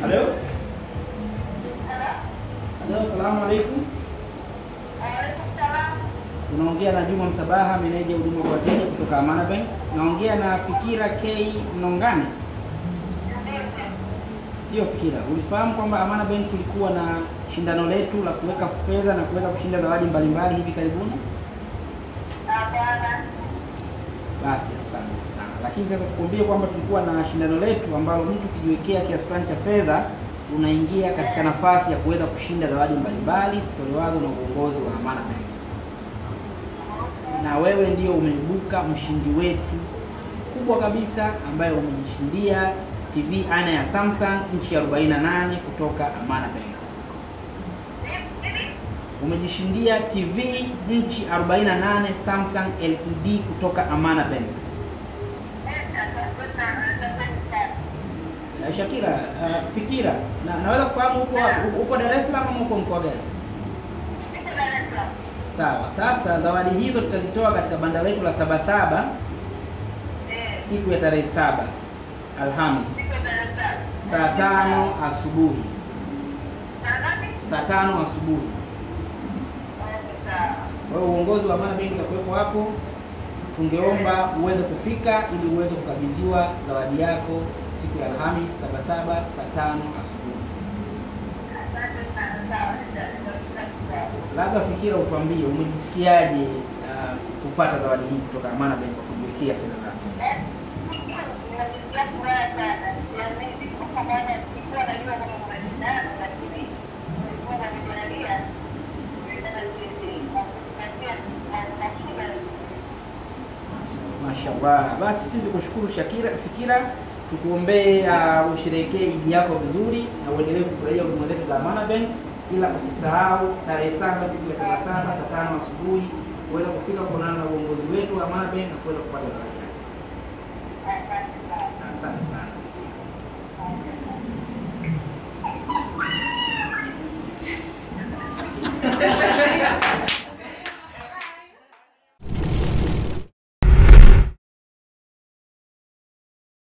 Halo? Halo, salamu alaikum. Waalaikumsalam. Unaongea na Juma Msabaha, meneja huduma kwa wateja kutoka Amana Bank. Naongea na Fikira K Mnongane. Hiyo Fikira, ulifahamu kwamba Amana Bank tulikuwa na shindano letu la kuweka fedha na kuweza kushinda zawadi mbalimbali hivi karibuni? Hapana. Basi asante sana. Lakini sasa kukuambia kwamba tulikuwa na shindano letu ambalo mtu kijiwekea kiasi fulani cha fedha unaingia katika nafasi ya kuweza kushinda zawadi mbalimbali zitolewazo na uongozi wa Amana Bank. Na wewe ndio umeibuka mshindi wetu kubwa kabisa ambaye umejishindia TV aina ya Samsung inchi 48 kutoka Amana Bank. Umejishindia TV inchi 48 Samsung LED kutoka Amana Bank. Shakira, Fikira, naweza kufahamu uko Dar es Salaam ama uko mkoa gani? Niko Dar es Salaam. Sawa. Sasa zawadi hizo tutazitoa katika banda letu la Sabasaba siku ya tarehe 7 Alhamis Niko Dar es Salaam. saa 5 asubuhi. Saa 5 asubuhi. Kwa hiyo uongozi wa Amana Bank utakuwepo hapo. Tungeomba uweze kufika ili uweze kukabidhiwa zawadi yako siku ya Alhamis Sabasaba saa 5 asubuhi. Labda Fikira, utuambie umejisikiaje kupata zawadi hii kutoka Amana Bank kwa kujiwekea fedha zako? Mashallah. Basi sisi tukushukuru Fikira, tukuombee usherehekee Idi yako vizuri na uendelee kufurahia huduma zetu za Amana Bank, ila usisahau tarehe 7 siku ya Sabasaba saa 5 asubuhi uweza kufika kuonana na uongozi wetu wa Amana Bank na kuweza kupata zawadi yako.